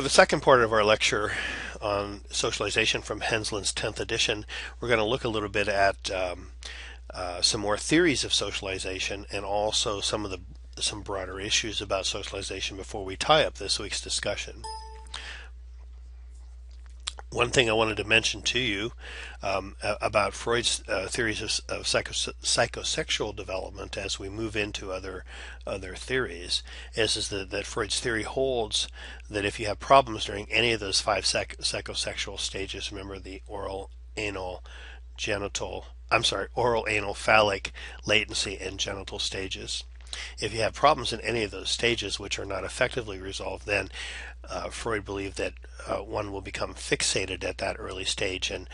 For the second part of our lecture on socialization from Henslin's 10th edition, we're going to look a little bit at some more theories of socialization and also some broader issues about socialization before we tie up this week's discussion. One thing I wanted to mention to you about Freud's theories of psychosexual development as we move into other theories is that Freud's theory holds that if you have problems during any of those five psychosexual stages, remember the oral, anal, phallic, latency, and genital stages. If you have problems in any of those stages which are not effectively resolved, then Freud believed that one will become fixated at that early stage and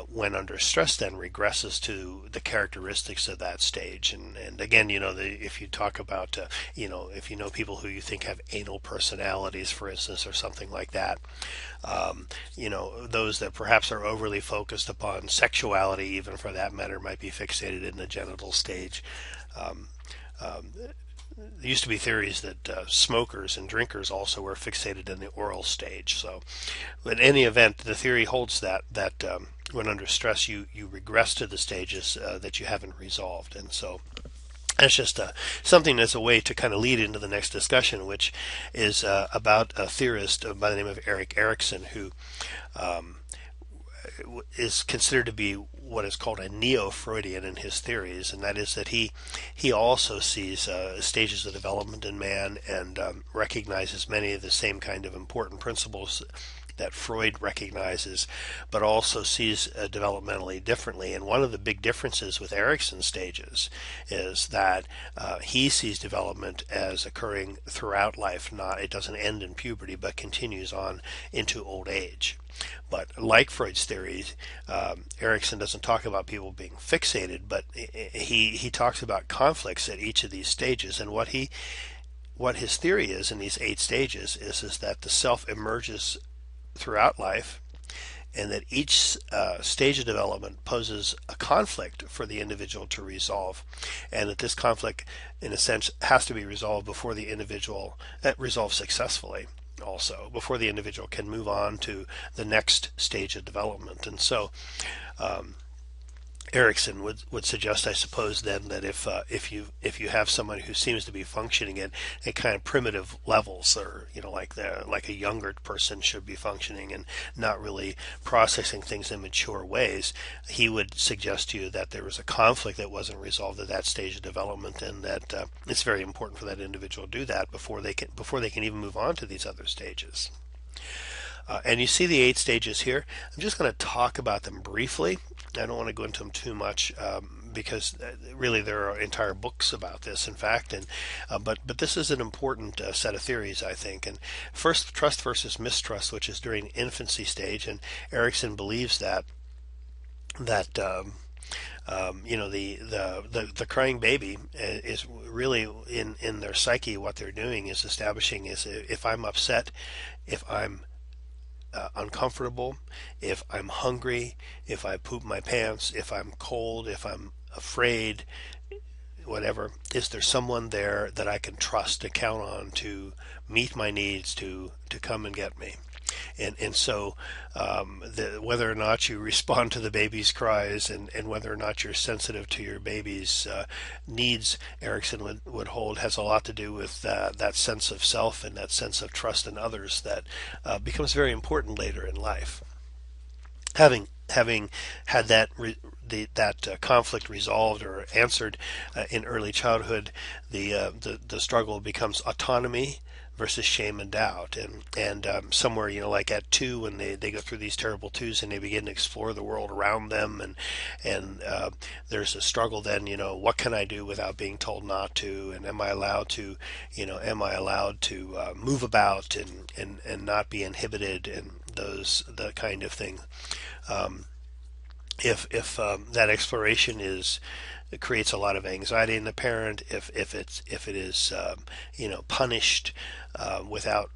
when under stress then regresses to the characteristics of that stage. And again, if you talk about, if you know people who you think have anal personalities, for instance, or something like that, those that perhaps are overly focused upon sexuality, even for that matter, might be fixated in the genital stage. There used to be theories that smokers and drinkers also were fixated in the oral stage. So, in any event, the theory holds that when under stress, you regress to the stages that you haven't resolved, and so that's just something as a way to kind of lead into the next discussion, which is about a theorist by the name of Erikson, who is considered to be what is called a neo-Freudian in his theories, and that is that he also sees stages of development in man and recognizes many of the same kind of important principles that Freud recognizes, but also sees developmentally differently. And one of the big differences with Erikson's stages is that he sees development as occurring throughout life. It doesn't end in puberty, but continues on into old age. But like Freud's theories, Erikson doesn't talk about people being fixated, but he talks about conflicts at each of these stages. And what his theory is in these 8 stages is that the self emerges throughout life, and that each stage of development poses a conflict for the individual to resolve, and that this conflict, in a sense, has to be resolved before the individual resolves successfully. Also, before the individual can move on to the next stage of development. And so Erikson would suggest, I suppose, then that if you have someone who seems to be functioning at kind of primitive levels, or like a younger person should be functioning and not really processing things in mature ways, he would suggest to you that there was a conflict that wasn't resolved at that stage of development, and that it's very important for that individual to do that before they can even move on to these other stages. And you see the 8 stages here. I'm just going to talk about them briefly. I don't want to go into them too much because really there are entire books about this, in fact. And but this is an important set of theories, I think. And first, trust versus mistrust, which is during infancy stage, and Erikson believes that the crying baby is really in their psyche. What they're doing is establishing is, if I'm upset, if I'm uncomfortable, if I'm hungry, if I poop my pants, if I'm cold, if I'm afraid, whatever, is there someone there that I can trust to count on to meet my needs, to come and get me? And so whether or not you respond to the baby's cries and whether or not you're sensitive to your baby's needs, Erikson would hold, has a lot to do with that sense of self and that sense of trust in others that becomes very important later in life. Having had that conflict resolved or answered in early childhood, the struggle becomes autonomy versus shame and doubt, and somewhere like at 2, when they go through these terrible 2s and they begin to explore the world around them, and there's a struggle then, what can I do without being told not to, and am I allowed to move about and not be inhibited, and the kind of thing. If that exploration it creates a lot of anxiety in the parent, if it is punished without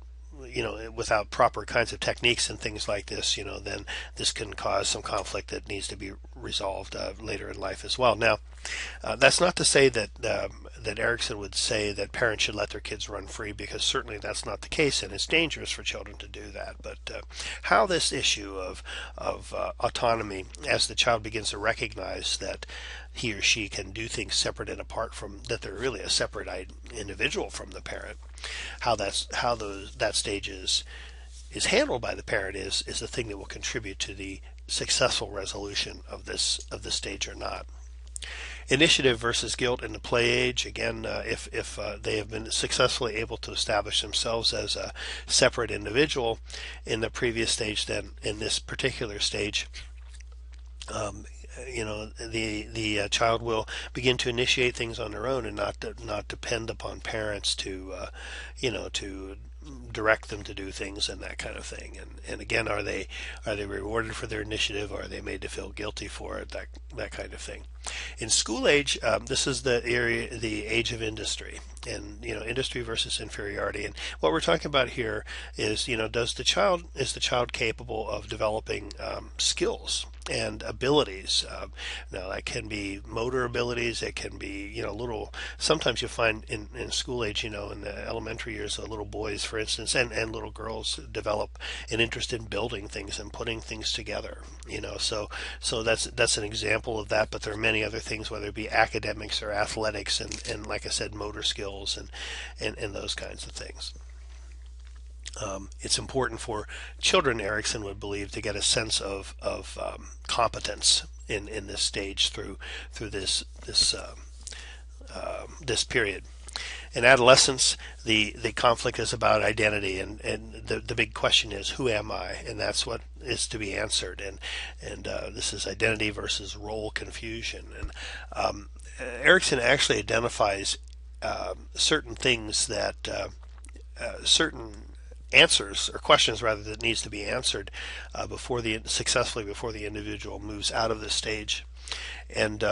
proper kinds of techniques and things like this, then this can cause some conflict that needs to be resolved later in life as well. Now, that's not to say that that Erikson would say that parents should let their kids run free, because certainly that's not the case, and it's dangerous for children to do that. But how this issue of autonomy, as the child begins to recognize that he or she can do things separate and apart from, that they're really a separate individual from the parent, that stage is handled by the parent is the thing that will contribute to the successful resolution of this stage or not. Initiative versus guilt in the play age. Again, if they have been successfully able to establish themselves as a separate individual in the previous stage, then in this particular stage, the child will begin to initiate things on their own and not depend upon parents to direct them to do things and that kind of thing. And again, are they rewarded for their initiative, or are they made to feel guilty for it? That kind of thing. In school age, this is the age of industry, and industry versus inferiority. And what we're talking about here is is the child capable of developing skills and abilities? Now that can be motor abilities. It can be Sometimes you find in school age, in the elementary years, little boys, for instance, and little girls develop an interest in building things and putting things together. So that's an example of that. But there are many other things, whether it be academics or athletics, and like I said, motor skills and those kinds of things. It's important for children, Erikson would believe, to get a sense of competence in this stage through this period. In adolescence, the conflict is about identity, and the big question is, who am I? And that's what is to be answered. And this is identity versus role confusion. And Erikson actually identifies certain things that certain answers, or questions rather, that needs to be answered successfully before the individual moves out of this stage. And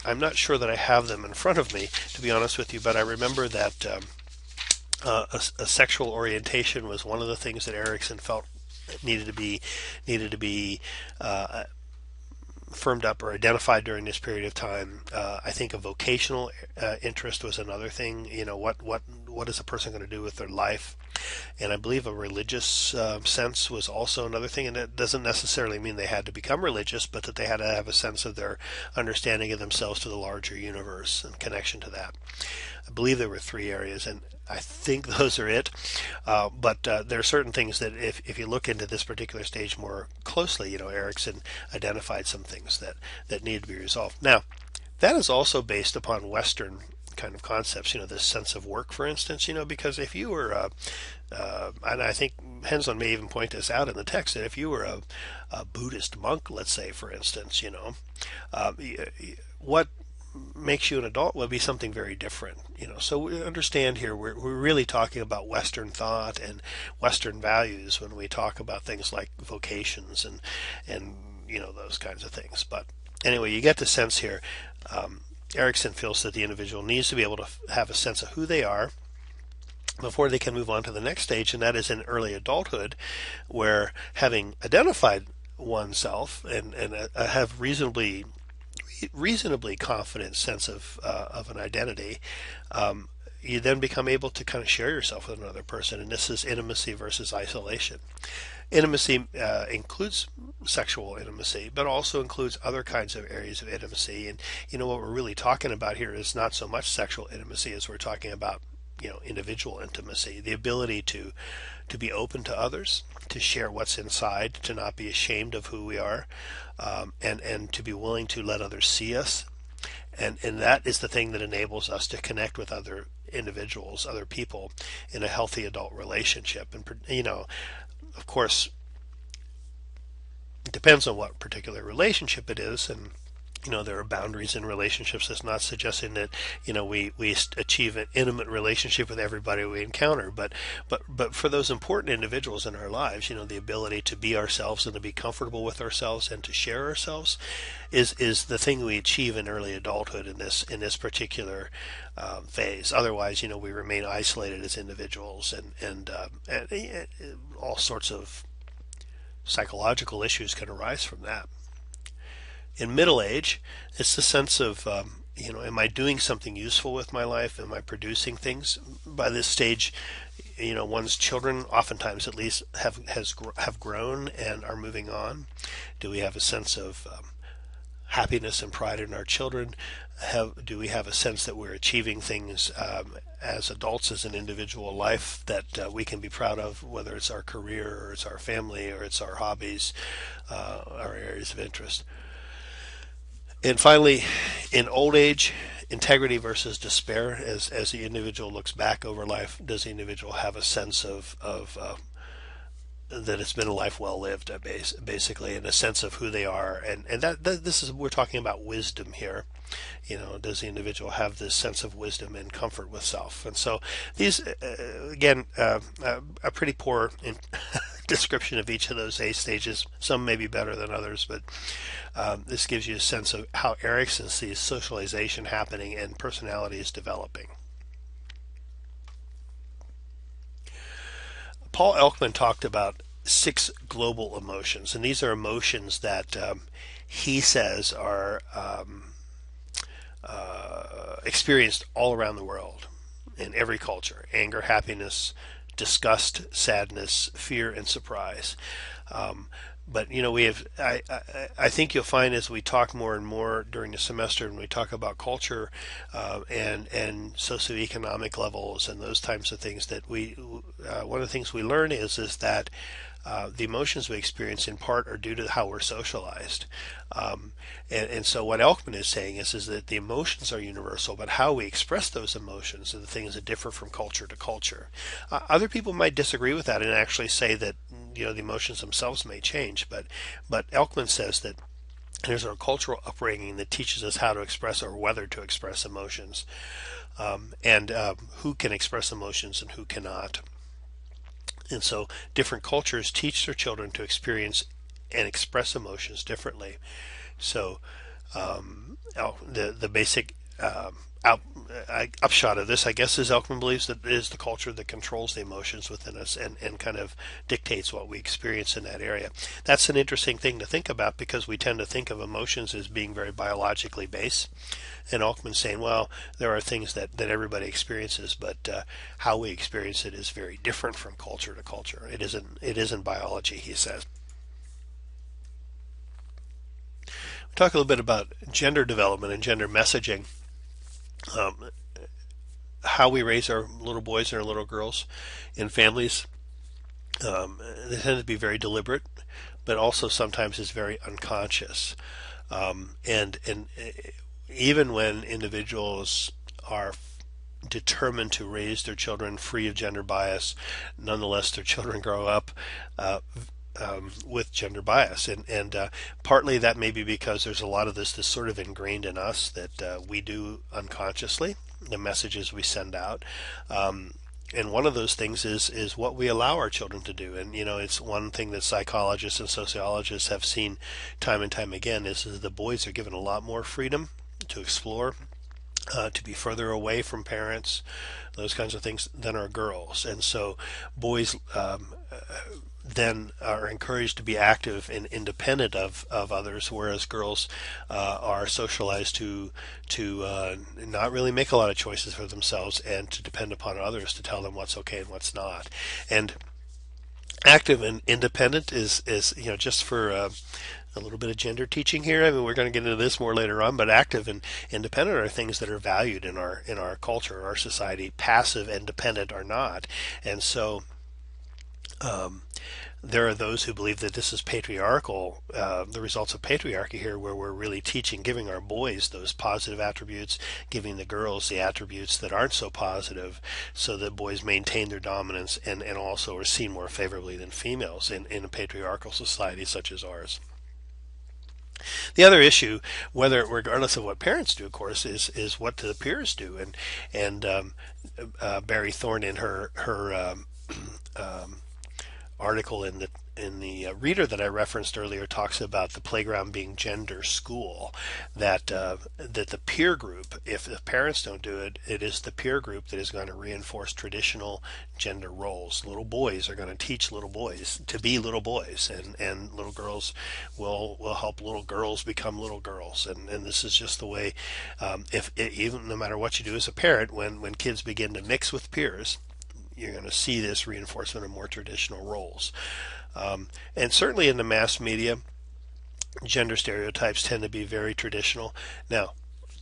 I'm not sure that I have them in front of me, to be honest with you, but I remember that a sexual orientation was one of the things that Erikson felt needed to be firmed up or identified during this period of time. I think a vocational interest was another thing. What is a person going to do with their life? And I believe a religious sense was also another thing. And that doesn't necessarily mean they had to become religious, but that they had to have a sense of their understanding of themselves to the larger universe and connection to that. I believe there were 3 areas, and I think those are it. But there are certain things that if you look into this particular stage more closely, Erikson identified some things that need to be resolved. Now, that is also based upon Western kind of concepts, this sense of work, for instance, because if you were, and I think Henslin may even point this out in the text, that if you were a Buddhist monk, let's say, for instance, what makes you an adult would be something very different. So we understand here we're really talking about Western thought and Western values when we talk about things like vocations and those kinds of things. But anyway, you get the sense here. Erikson feels that the individual needs to be able to have a sense of who they are before they can move on to the next stage, and that is in early adulthood, where having identified oneself and have reasonably confident sense of an identity, you then become able to kind of share yourself with another person, and this is intimacy versus isolation. Intimacy includes sexual intimacy, but also includes other kinds of areas of intimacy. And what we're really talking about here is not so much sexual intimacy as we're talking about individual intimacy, the ability to be open to others, to share what's inside, to not be ashamed of who we are, and to be willing to let others see us. And that is the thing that enables us to connect with other individuals, other people, in a healthy adult relationship. And of course, it depends on what particular relationship it is, and there are boundaries in relationships. That's not suggesting that we achieve an intimate relationship with everybody we encounter, but for those important individuals in our lives, the ability to be ourselves and to be comfortable with ourselves and to share ourselves is the thing we achieve in early adulthood in this particular phase. Otherwise, we remain isolated as individuals, and all sorts of psychological issues can arise from that. In middle age, it's the sense of am I doing something useful with my life? Am I producing things? By this stage, one's children, oftentimes at least, have grown and are moving on. Do we have a sense of happiness and pride in our children? Do we have a sense that we're achieving things as adults, as an individual life that we can be proud of, whether it's our career or it's our family or it's our hobbies, our areas of interest? And finally, in old age, integrity versus despair. As the individual looks back over life, does the individual have a sense of that it's been a life well lived, basically, and a sense of who they are, and that this is, we're talking about wisdom here. Does the individual have this sense of wisdom and comfort with self? And so these, again, a pretty poor description of each of those age stages. Some may be better than others, but this gives you a sense of how Erikson sees socialization happening and personality is developing. Paul Elkman talked about 6 global emotions, and these are emotions that he says are experienced all around the world in every culture: anger, happiness, disgust, sadness, fear, and surprise. But we have. I think you'll find as we talk more and more during the semester, when we talk about culture and socioeconomic levels and those types of things, that one of the things we learn is that the emotions we experience in part are due to how we're socialized. And so what Elkman is saying is that the emotions are universal, but how we express those emotions are the things that differ from culture to culture. Other people might disagree with that and actually say that the emotions themselves may change, but Elkman says that there's a cultural upbringing that teaches us how to express or whether to express emotions, and who can express emotions and who cannot. And so different cultures teach their children to experience and express emotions differently. So the basic upshot of this, I guess, is Elkman believes that it is the culture that controls the emotions within us and kind of dictates what we experience in that area. That's an interesting thing to think about, because we tend to think of emotions as being very biologically based. And Elkman's saying, well, there are things that everybody experiences, but how we experience it is very different from culture to culture. It isn't biology, he says. We talk a little bit about gender development and gender messaging. How we raise our little boys and our little girls in families. They tend to be very deliberate, but also sometimes is very unconscious. And even when individuals are determined to raise their children free of gender bias, nonetheless their children grow up with gender bias, and partly that may be because there's a lot of this sort of ingrained in us that we do unconsciously, the messages we send out. And one of those things is what we allow our children to do. And it's one thing that psychologists and sociologists have seen time and time again is that the boys are given a lot more freedom to explore, to be further away from parents, those kinds of things, than our girls. And so boys then are encouraged to be active and independent of others, whereas girls are socialized to not really make a lot of choices for themselves and to depend upon others to tell them what's okay and what's not. And active and independent is just for a little bit of gender teaching here. I mean, we're going to get into this more later on, but active and independent are things that are valued in our culture, our society. Passive and dependent are not. And so there are those who believe that this is patriarchal, the results of patriarchy here, where we're really teaching, giving our boys those positive attributes, giving the girls the attributes that aren't so positive, so that boys maintain their dominance and also are seen more favorably than females in a patriarchal society such as ours. The other issue, regardless of what parents do, of course, is what do the peers do, and Barry Thorne in her article in the reader that I referenced earlier talks about the playground being gender school, that the peer group, if the parents don't do it, it is the peer group that is going to reinforce traditional gender roles. Little boys are going to teach little boys to be little boys, and little girls will help little girls become little girls, and this is just the way. If even no matter what you do as a parent, when kids begin to mix with peers, you're going to see this reinforcement of more traditional roles. And certainly in the mass media, gender stereotypes tend to be very traditional. Now,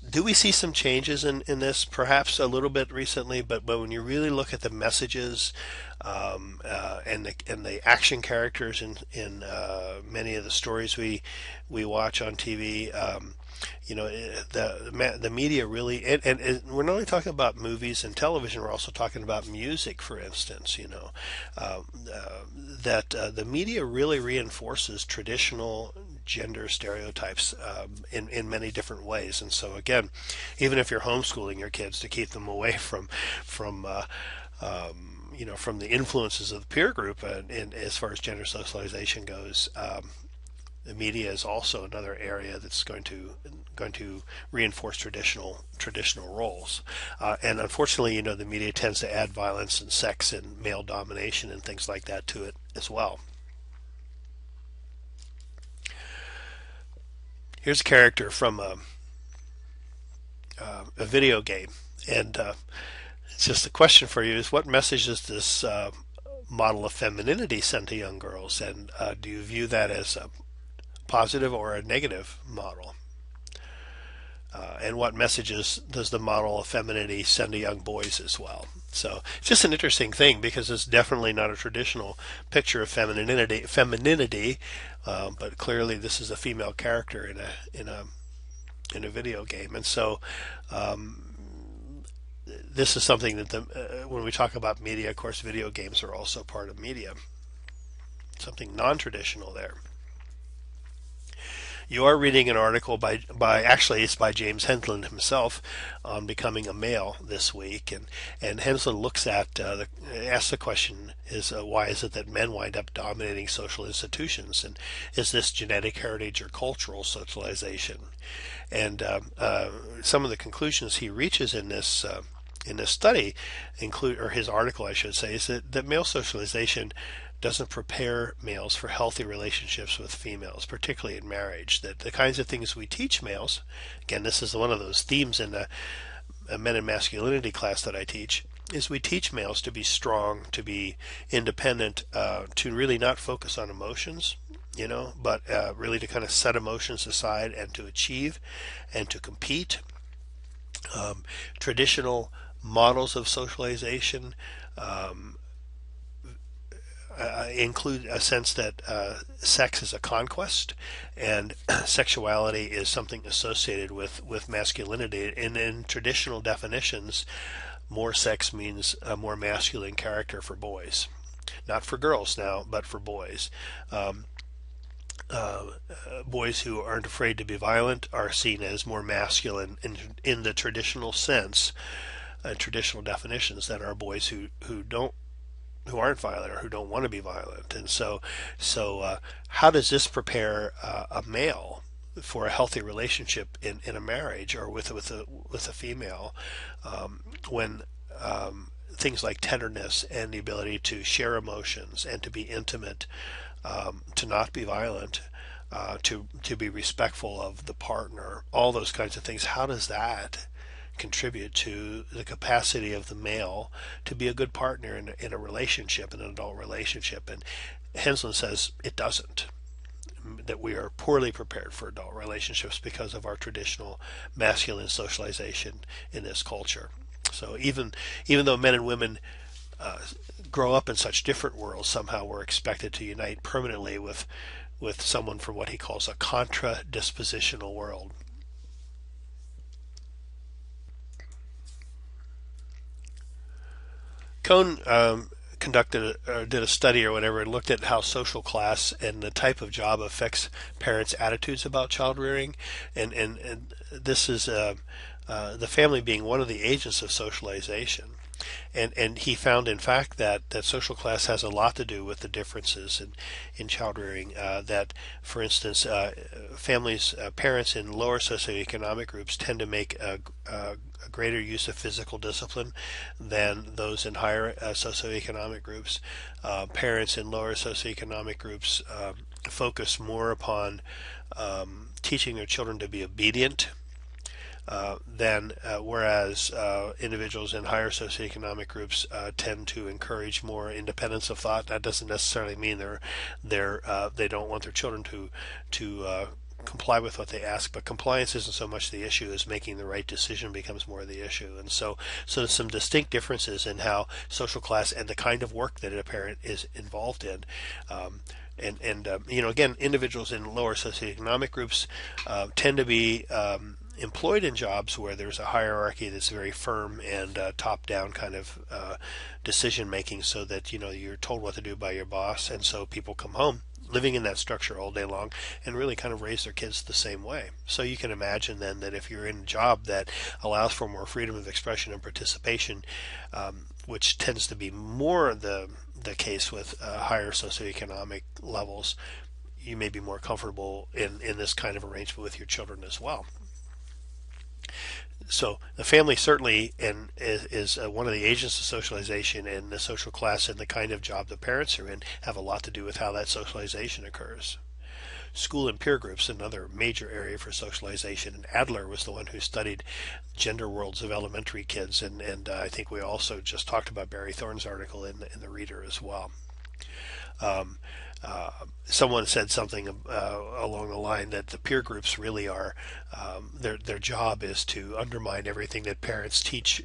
do we see some changes in this? Perhaps a little bit recently, but when you really look at the messages and the action characters in many of the stories we watch on TV, the media really, and we're not only talking about movies and television, we're also talking about music, for instance. That the media really reinforces traditional gender stereotypes in many different ways. And so again, even if you're homeschooling your kids to keep them away from from the influences of the peer group, and as far as gender socialization goes, the media is also another area that's going to reinforce traditional roles, and unfortunately, the media tends to add violence and sex and male domination and things like that to it as well. Here's a character from a video game, and it's just a question for you: is what message does this model of femininity send to young girls, and do you view that as a positive or a negative model? And what messages does the model of femininity send to young boys as well? So it's just an interesting thing, because it's definitely not a traditional picture of femininity, but clearly this is a female character in a video game, and so this is something that when we talk about media, of course, video games are also part of media. Something non-traditional there. You are reading an article by actually it's by James Henslin himself on becoming a male this week, and Henslin looks at asks the question is why is it that men wind up dominating social institutions, and is this genetic heritage or cultural socialization? And some of the conclusions he reaches in this study or his article I should say, is that male socialization doesn't prepare males for healthy relationships with females, particularly in marriage. That the kinds of things we teach males, again, this is one of those themes in the men and masculinity class that I teach, is we teach males to be strong, to be independent, to really not focus on emotions, but really to kind of set emotions aside and to achieve and to compete. Traditional models of socialization include a sense that sex is a conquest, and sexuality is something associated with masculinity. And in traditional definitions, more sex means a more masculine character for boys. Not for girls now, but for boys. Boys who aren't afraid to be violent are seen as more masculine in the traditional sense, traditional definitions, than are boys who aren't violent or who don't want to be violent. And so how does this prepare a male for a healthy relationship in a marriage or with a female, when things like tenderness and the ability to share emotions and to be intimate, to not be violent, to be respectful of the partner, all those kinds of things? How does that contribute to the capacity of the male to be a good partner in a relationship, in an adult relationship? And Henslin says it doesn't, that we are poorly prepared for adult relationships because of our traditional masculine socialization in this culture. So even though men and women grow up in such different worlds, somehow we're expected to unite permanently with someone from what he calls a contra-dispositional world. Kohn did a study or whatever and looked at how social class and the type of job affects parents' attitudes about child rearing, and this is the family being one of the agents of socialization. And he found, in fact, that social class has a lot to do with the differences in child rearing. That, for instance, families, parents in lower socioeconomic groups tend to make a greater use of physical discipline than those in higher socioeconomic groups. Parents in lower socioeconomic groups focus more upon teaching their children to be obedient whereas individuals in higher socioeconomic groups tend to encourage more independence of thought. That doesn't necessarily mean they don't want their children to comply with what they ask, but compliance isn't so much the issue as making the right decision becomes more the issue. And so there's some distinct differences in how social class and the kind of work that a parent is involved in. Again, individuals in lower socioeconomic groups tend to be employed in jobs where there's a hierarchy that's very firm and top-down kind of decision making, so that you're told what to do by your boss, and so people come home living in that structure all day long and really kind of raise their kids the same way. So you can imagine then that if you're in a job that allows for more freedom of expression and participation, which tends to be more the case with higher socioeconomic levels, you may be more comfortable in this kind of arrangement with your children as well. So the family certainly is one of the agents of socialization, and the social class and the kind of job the parents are in have a lot to do with how that socialization occurs. School and peer groups, another major area for socialization, and Adler was the one who studied gender worlds of elementary kids, and I think we also just talked about Barry Thorne's article in the Reader as well. Someone said something along the line that the peer groups really are their job is to undermine everything that parents teach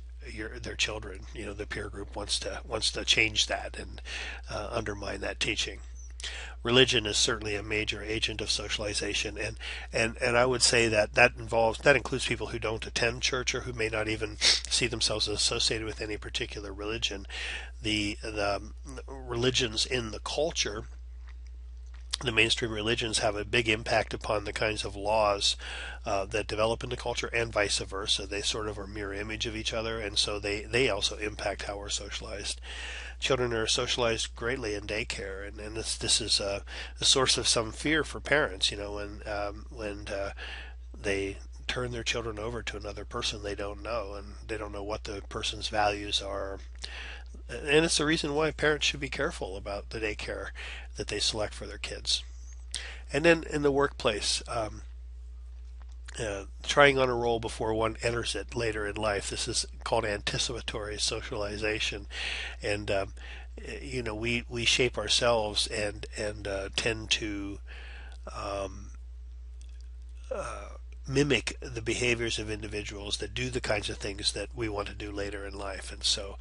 their children. The peer group wants to change that and undermine that teaching. Religion is certainly a major agent of socialization, and I would say that includes people who don't attend church or who may not even see themselves associated with any particular religion. The religions in the culture, the mainstream religions, have a big impact upon the kinds of laws that develop in the culture, and vice versa. They sort of are mirror image of each other, and so they also impact how we're socialized. Children are socialized greatly in daycare, and this is a source of some fear for parents. When they turn their children over to another person they don't know, and they don't know what the person's values are. And it's the reason why parents should be careful about the daycare that they select for their kids. And then in the workplace, trying on a role before one enters it later in life. This is called anticipatory socialization, and we shape ourselves and tend to mimic the behaviors of individuals that do the kinds of things that we want to do later in life. And so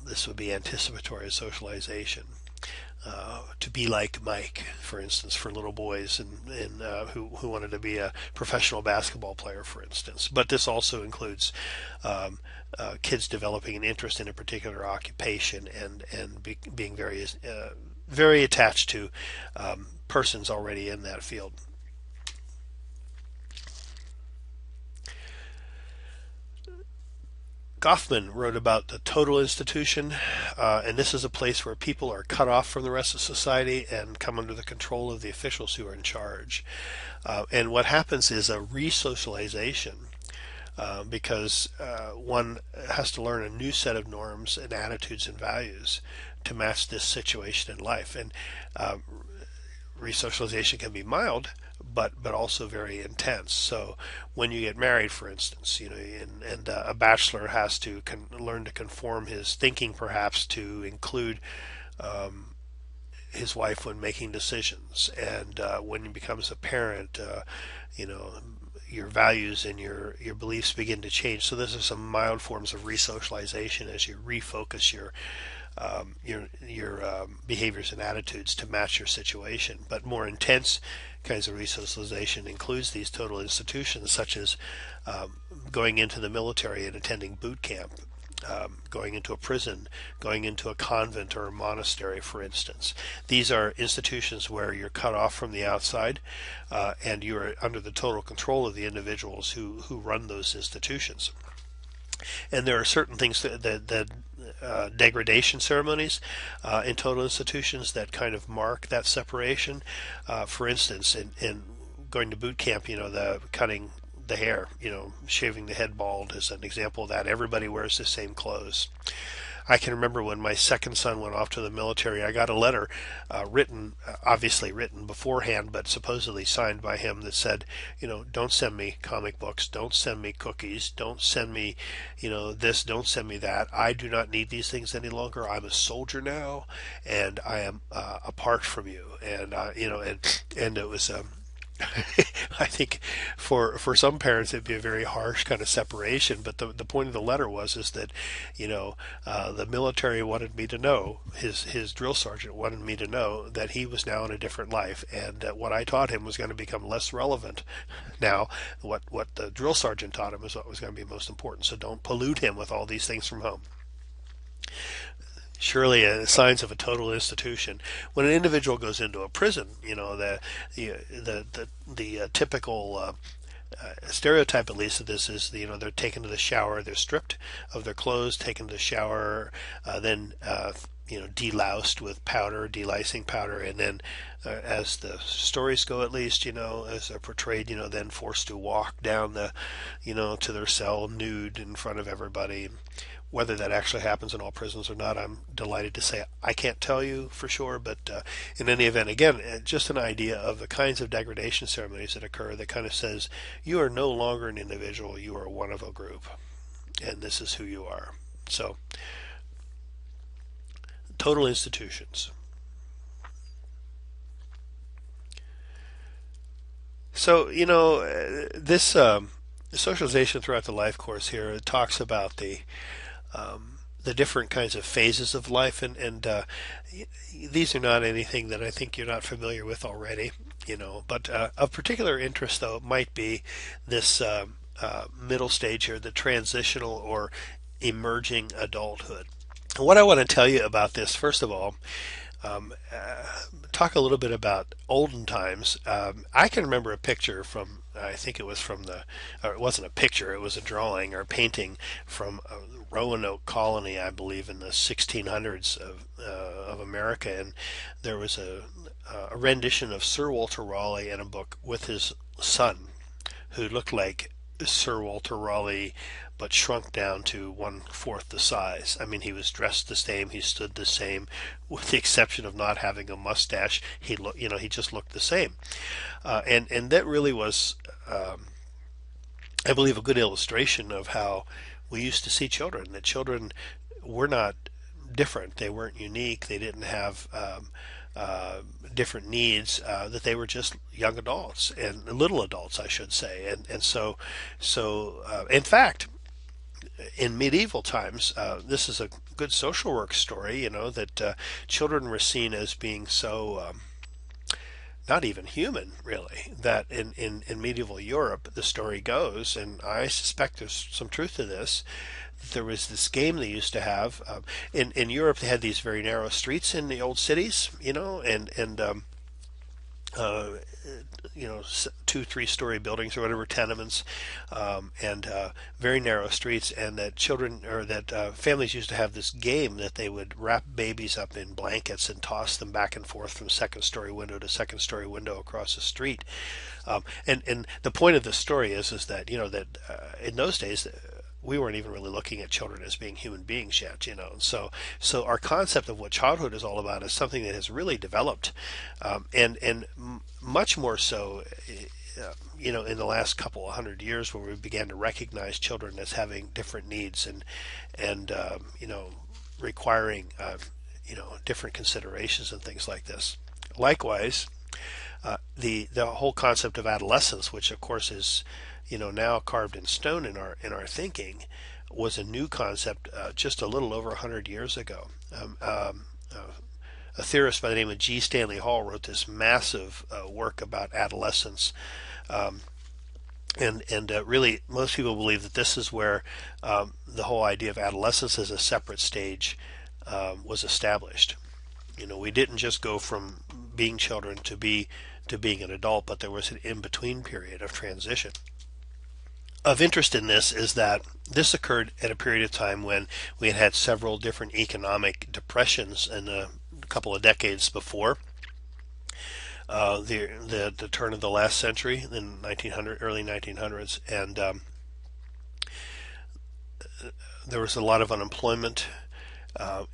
this would be anticipatory socialization. To be like Mike, for instance, for little boys and who wanted to be a professional basketball player, for instance. But this also includes kids developing an interest in a particular occupation and being very attached to persons already in that field. Goffman wrote about the total institution, and this is a place where people are cut off from the rest of society and come under the control of the officials who are in charge. And what happens is a resocialization, because one has to learn a new set of norms and attitudes and values to match this situation in life. And resocialization can be mild, but also very intense. So when you get married, for instance, and a bachelor has to learn to conform his thinking perhaps to include his wife when making decisions. And when he becomes a parent, your values and your beliefs begin to change. So those are some mild forms of resocialization as you refocus your behaviors and attitudes to match your situation. But more intense kinds of resocialization includes these total institutions, such as going into the military and attending boot camp, going into a prison, going into a convent or a monastery, for instance. These are institutions where you're cut off from the outside, and you're under the total control of the individuals who run those institutions. And there are certain things that degradation ceremonies in total institutions that kind of mark that separation. For instance, in going to boot camp, the cutting the hair, shaving the head bald is an example of that. Everybody wears the same clothes. I can remember when my second son went off to the military, I got a letter written, obviously written beforehand, but supposedly signed by him that said, don't send me comic books, don't send me cookies, don't send me, this, don't send me that. I do not need these things any longer. I'm a soldier now, and I am apart from you. And it was. I think for some parents it'd be a very harsh kind of separation, but the point of the letter is that the military wanted me to know, his drill sergeant wanted me to know that he was now in a different life, and that what I taught him was going to become less relevant. Now what the drill sergeant taught him is what was going to be most important, so don't pollute him with all these things from home. Surely signs of a total institution. When an individual goes into a prison, the typical stereotype, at least, of this is they're taken to the shower, they're stripped of their clothes, taken to the shower, then deloused with powder, delicing powder, and then as the stories go, at least, as they're portrayed, then forced to walk down to their cell nude in front of everybody. Whether that actually happens in all prisons or not, I'm delighted to say I can't tell you for sure, but in any event, again, just an idea of the kinds of degradation ceremonies that occur that kind of says you are no longer an individual, you are one of a group, and this is who you are. So, total institutions. So, this socialization throughout the life course here, it talks about the different kinds of phases of life, and these are not anything that I think you're not familiar with already, but of particular interest, though, might be this middle stage here, the transitional or emerging adulthood. What I want to tell you about this, first of all, um, uh, talk a little bit about olden times. I can remember a picture from, I think it was from or it wasn't a picture, it was a drawing or a painting from a Roanoke colony, I believe, in the 1600s of America. And there was a rendition of Sir Walter Raleigh in a book with his son, who looked like Sir Walter Raleigh, but shrunk down to one fourth the size. I mean, he was dressed the same, he stood the same, with the exception of not having a mustache. He just looked the same, and that really was, I believe, a good illustration of how we used to see children. That children were not different, they weren't unique, they didn't have different needs, that they were just young adults and little adults, I should say. And so in fact, in medieval times, this is a good social work story, that children were seen as being so not even human, really, that in medieval Europe, the story goes, and I suspect there's some truth to this, there was this game they used to have. In Europe, they had these very narrow streets in the old cities, and uh, 2, 3 story buildings or whatever, tenements, and very narrow streets, and that children or that families used to have this game that they would wrap babies up in blankets and toss them back and forth from second story window to second story window across the street. And the point of the story is that in those days, we weren't even really looking at children as being human beings yet, So our concept of what childhood is all about is something that has really developed, and much more so, in the last couple of 100 years, where we began to recognize children as having different needs and requiring different considerations and things like this. Likewise, the whole concept of adolescence, which of course is now carved in stone in our thinking, was a new concept just a little over 100 years ago. A theorist by the name of G. Stanley Hall wrote this massive work about adolescence, and really most people believe that this is where the whole idea of adolescence as a separate stage was established. We didn't just go from being children to being an adult, but there was an in-between period of transition. of interest in this is that this occurred at a period of time when we had had several different economic depressions in a couple of decades before the turn of the last century in 1900, early 1900s, and there was a lot of unemployment,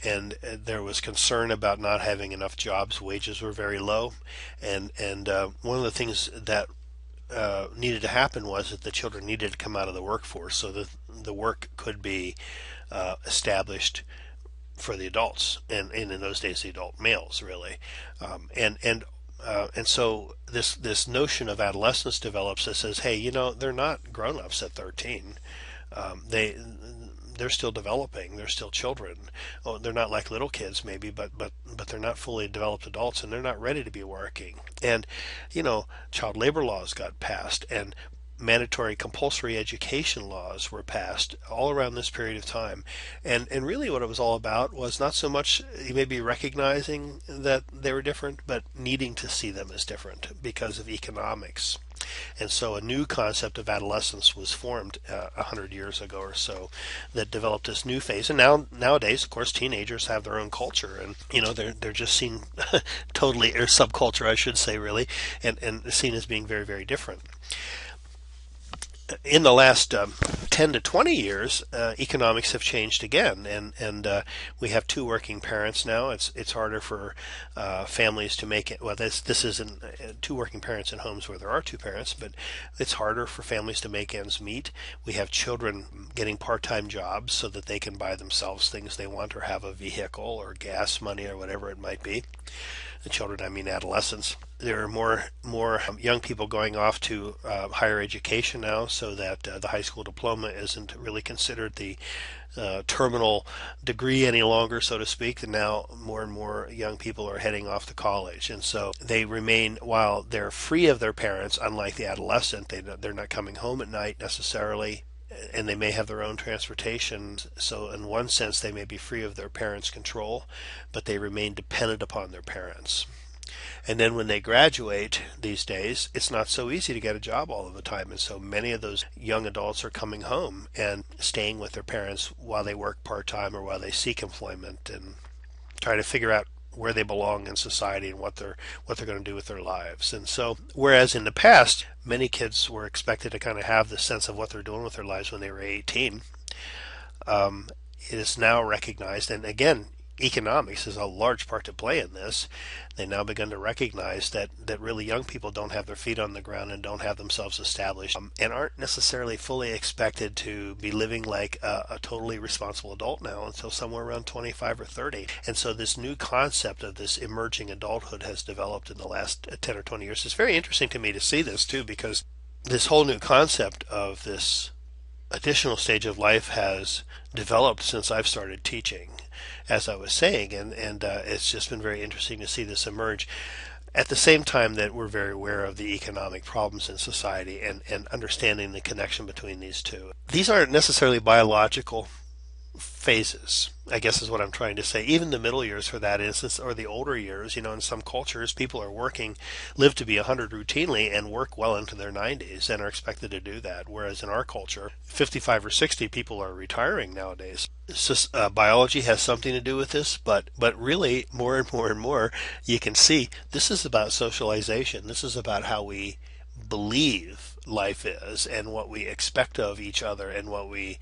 and there was concern about not having enough jobs. Wages were very low, and one of the things that needed to happen was that the children needed to come out of the workforce so that the work could be established for the adults, and in those days the adult males really, and so this notion of adolescence develops that says, hey, they're not grown-ups at 13. They're still developing. They're still children. Oh, they're not like little kids maybe, but they're not fully developed adults, and they're not ready to be working. And child labor laws got passed, and mandatory compulsory education laws were passed all around this period of time. And really what it was all about was not so much maybe recognizing that they were different, but needing to see them as different because of economics. And so a new concept of adolescence was formed 100 years ago or so that developed this new phase. And nowadays, of course, teenagers have their own culture, and they're just seen totally, or subculture, I should say, really, and seen as being very, very different. In the last 10 to 20 years, economics have changed again, and we have two working parents now. It's harder for families to make it. Well, this isn't two working parents in homes where there are two parents, but it's harder for families to make ends meet. We have children getting part-time jobs so that they can buy themselves things they want or have a vehicle or gas money or whatever it might be. The children, I mean adolescents. There are more young people going off to higher education now, so that the high school diploma isn't really considered the terminal degree any longer, so to speak. And now more and more young people are heading off to college, and so they remain, while they're free of their parents, unlike the adolescent, they're not coming home at night necessarily, and they may have their own transportation. So in one sense, they may be free of their parents' control, but they remain dependent upon their parents. And then when they graduate these days, it's not so easy to get a job all of the time. And so many of those young adults are coming home and staying with their parents while they work part-time or while they seek employment and try to figure out where they belong in society and what they're going to do with their lives. And so, whereas in the past, many kids were expected to kind of have the sense of what they're doing with their lives when they were 18, it is now recognized, and again, economics has a large part to play in this. They now begin to recognize that really young people don't have their feet on the ground and don't have themselves established, and aren't necessarily fully expected to be living like a totally responsible adult now until somewhere around 25 or 30. And so this new concept of this emerging adulthood has developed in the last 10 or 20 years. It's very interesting to me to see this too, because this whole new concept of this additional stage of life has developed since I've started teaching, as I was saying, and it's just been very interesting to see this emerge at the same time that we're very aware of the economic problems in society and understanding the connection between these two. These aren't necessarily biological phases, I guess is what I'm trying to say. Even the middle years, for that instance, or the older years, in some cultures, people are live to be 100 routinely and work well into their 90s and are expected to do that. Whereas in our culture, 55 or 60 people are retiring nowadays. Biology has something to do with this, but really more and more and more, you can see this is about socialization. This is about how we believe life is and what we expect of each other and what we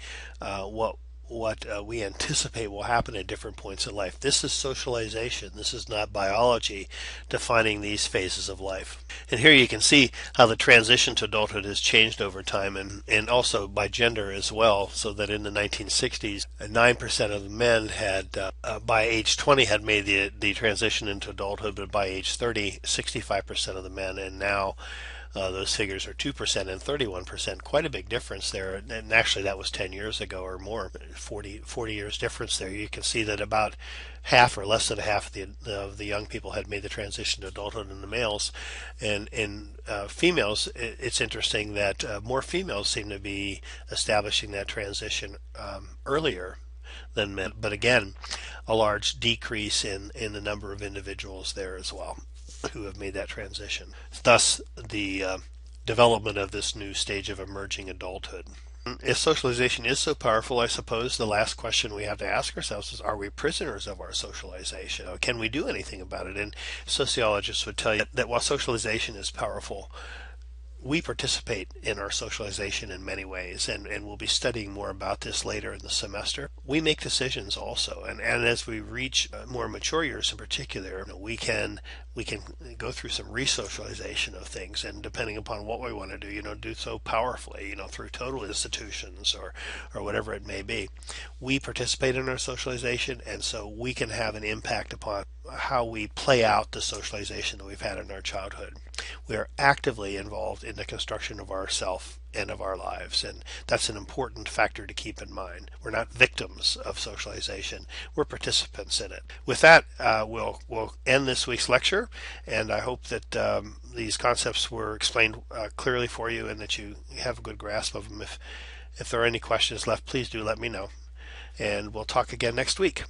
anticipate will happen at different points in life. This is socialization. This is not biology defining these phases of life. And here you can see how the transition to adulthood has changed over time, and also by gender as well, so that in the 1960s, 9% of the men had, by age 20, had made the transition into adulthood, but by age 30, 65% of the men, and now those figures are 2% and 31%, quite a big difference there. And actually that was 10 years ago or more, 40 years difference there. You can see that about half or less than half of the young people had made the transition to adulthood in the males. And in females, it's interesting that more females seem to be establishing that transition earlier than men. But again, a large decrease in the number of individuals there as well who have made that transition. Thus, the development of this new stage of emerging adulthood. If socialization is so powerful, I suppose the last question we have to ask ourselves is, are we prisoners of our socialization? Can we do anything about it? And sociologists would tell you that while socialization is powerful, we participate in our socialization in many ways, and we'll be studying more about this later in the semester. We make decisions also, and as we reach more mature years in particular, we can go through some resocialization of things, and depending upon what we want to do, do so powerfully, through total institutions or whatever it may be. We participate in our socialization, and so we can have an impact upon how we play out the socialization that we've had in our childhood. We are actively involved in the construction of ourself and of our lives, and that's an important factor to keep in mind. We're not victims of socialization; we're participants in it. With that, we'll end this week's lecture, and I hope that these concepts were explained clearly for you, and that you have a good grasp of them. If there are any questions left, please do let me know, and we'll talk again next week.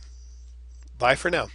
Bye for now.